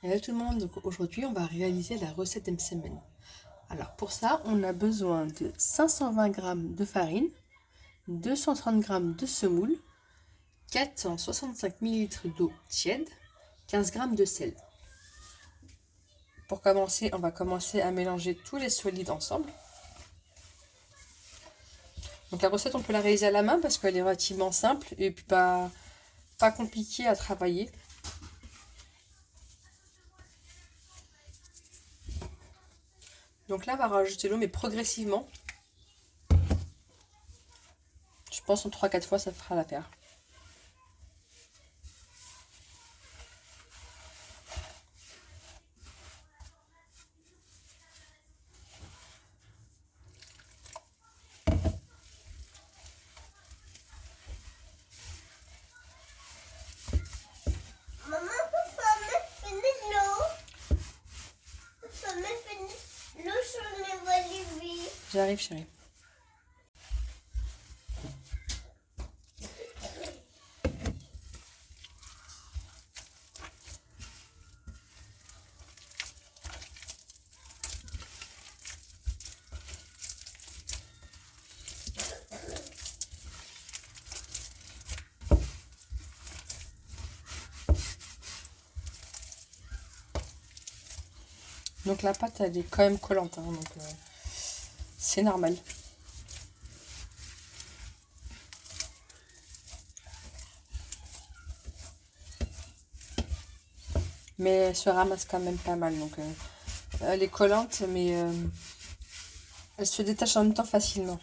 Hello tout le monde, donc aujourd'hui on va réaliser la recette msemen. Alors pour ça on a besoin de 520 g de farine, 230 g de semoule, 465 ml d'eau tiède, 15 g de sel. Pour commencer, on va commencer à mélanger tous les solides ensemble. Donc la recette on peut la réaliser à la main parce qu'elle est relativement simple et puis pas compliquée à travailler. Donc là on va rajouter l'eau mais progressivement. Je pense en 3-4 fois ça fera l'affaire. J'arrive chérie. Donc la pâte elle est quand même collante, hein, donc c'est normal. Mais elle se ramasse quand même pas mal, donc elle est collante, mais elle se détache en même temps facilement.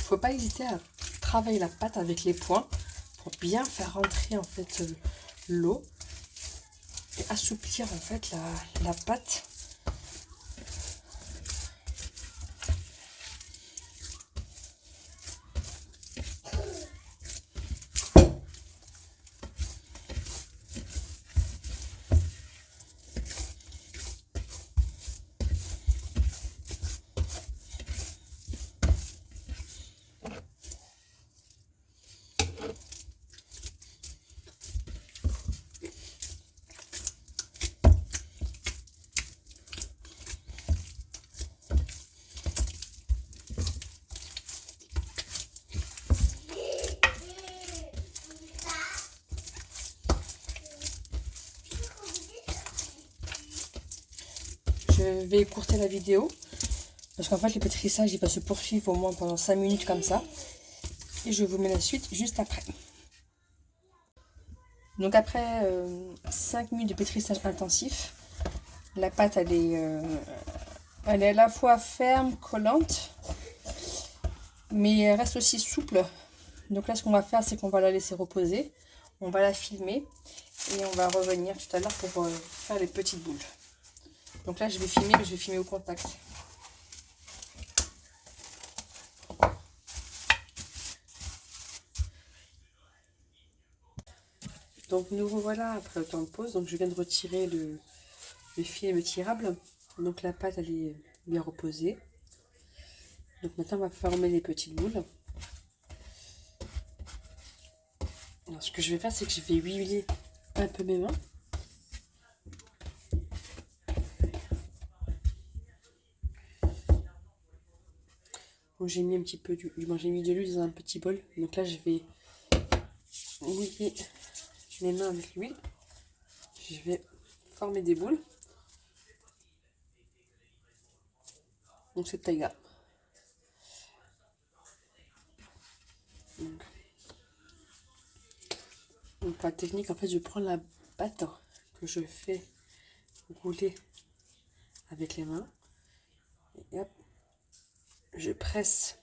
Faut pas hésiter à travailler la pâte avec les poings pour bien faire rentrer en fait l'eau et assouplir en fait la pâte. Je vais écourter la vidéo parce qu'en fait les pétrissages ils vont se poursuivre au moins pendant 5 minutes comme ça et je vous mets la suite juste après. Donc après 5 minutes de pétrissage intensif, la pâte elle est à la fois ferme, collante, mais elle reste aussi souple. Donc là ce qu'on va faire c'est qu'on va la laisser reposer, on va la filmer et on va revenir tout à l'heure pour faire les petites boules. Donc là je vais filmer, mais je vais filmer au contact. Donc nous revoilà après le temps de pause. Donc je viens de retirer le film tirable. Donc la pâte elle est bien reposée. Donc maintenant on va former les petites boules. Alors ce que je vais faire c'est que je vais huiler un peu mes mains. Donc j'ai mis un petit peu j'ai mis de l'huile dans un petit bol. Donc là je vais mouiller mes mains avec l'huile. Je vais former des boules. Donc cette taille là. Donc la technique en fait je prends la pâte que je fais rouler avec les mains. Et hop, je presse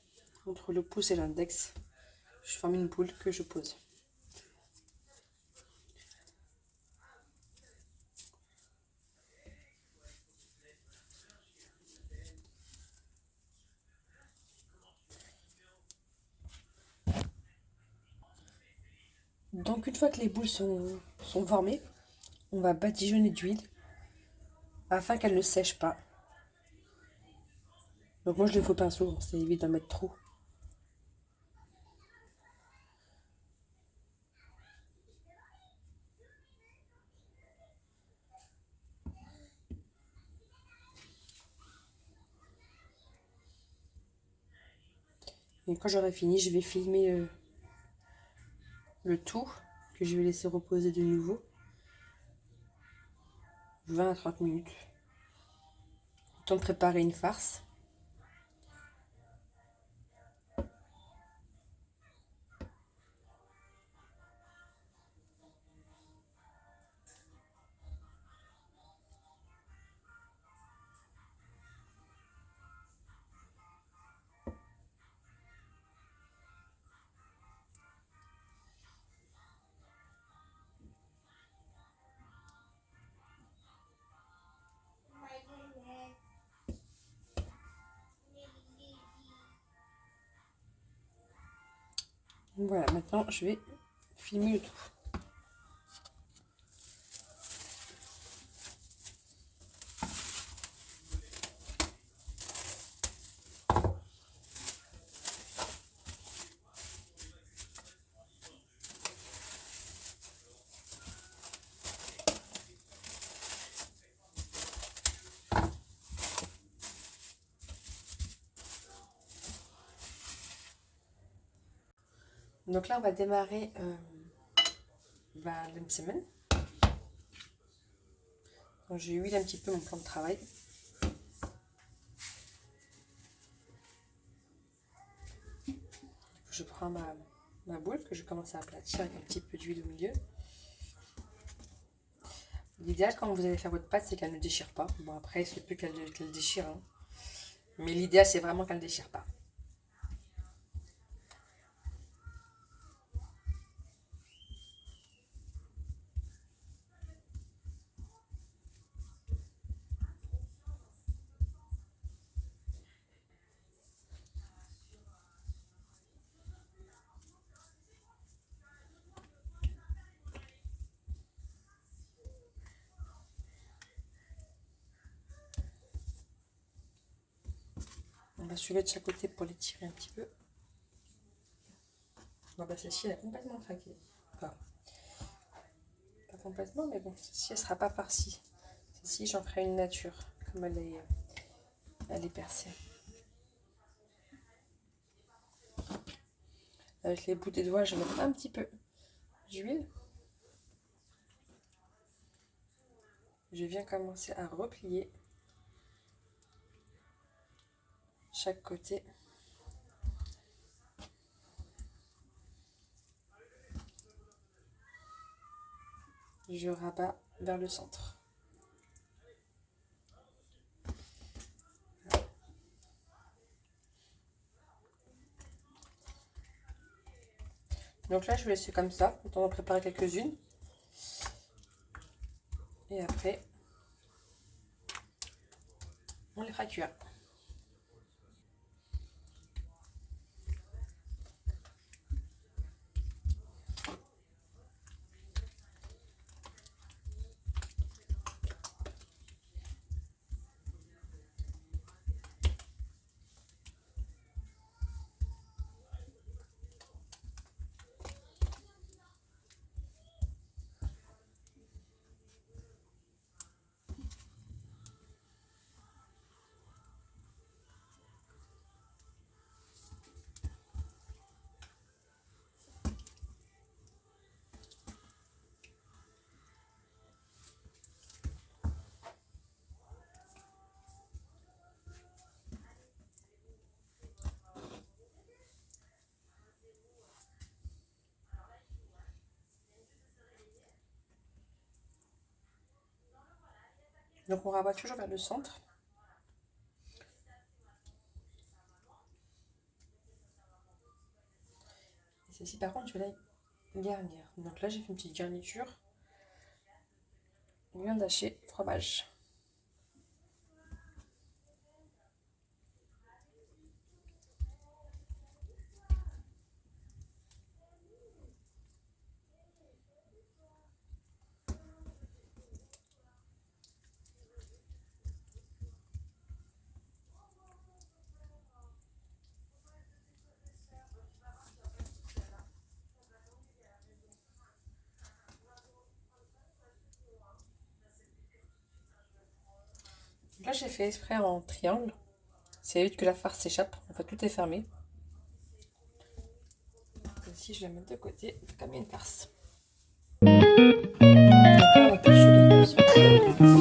entre le pouce et l'index je forme une boule que je pose. Donc une fois que les boules sont formées, on va badigeonner d'huile afin qu'elles ne sèchent pas. Donc moi je le fais au pinceau, ça évite d'en mettre trop. Et quand j'aurai fini, je vais filmer le tout, que je vais laisser reposer de nouveau 20 à 30 minutes. Le temps de préparer une farce. Voilà, maintenant je vais filmer le tout. Donc là, on va démarrer la même semaine. J'ai huilé un petit peu mon plan de travail. Je prends ma boule que je commence à aplatir avec un petit peu d'huile au milieu. L'idéal quand vous allez faire votre pâte, c'est qu'elle ne déchire pas. Bon, après, il se peut qu'elle déchire. Hein. Mais l'idéal, c'est vraiment qu'elle ne déchire pas. On va soulever de chaque côté pour les tirer un petit peu. Bon, bah, celle-ci, elle a complètement craqué. Enfin, pas complètement, mais bon, celle-ci, elle sera pas farcie. Celle-ci, j'en ferai une nature, comme elle est percée. Avec les bouts des doigts, je vais mettre un petit peu d'huile. Je viens commencer à replier chaque côté. Je rabats vers le centre. Donc là, je vais laisser comme ça, le temps d'en préparer quelques-unes. Et après, on les fera cuire. Donc on rabat toujours vers le centre. Celle-ci, par contre, je vais la garnir. Donc là, j'ai fait une petite garniture. Viande hachée, fromage. Là, j'ai fait exprès en triangle. Ça évite que la farce s'échappe. En fait, tout est fermé. Ici, je vais la mettre de côté, comme une farce. Donc là, on va poursuivre la cuisson.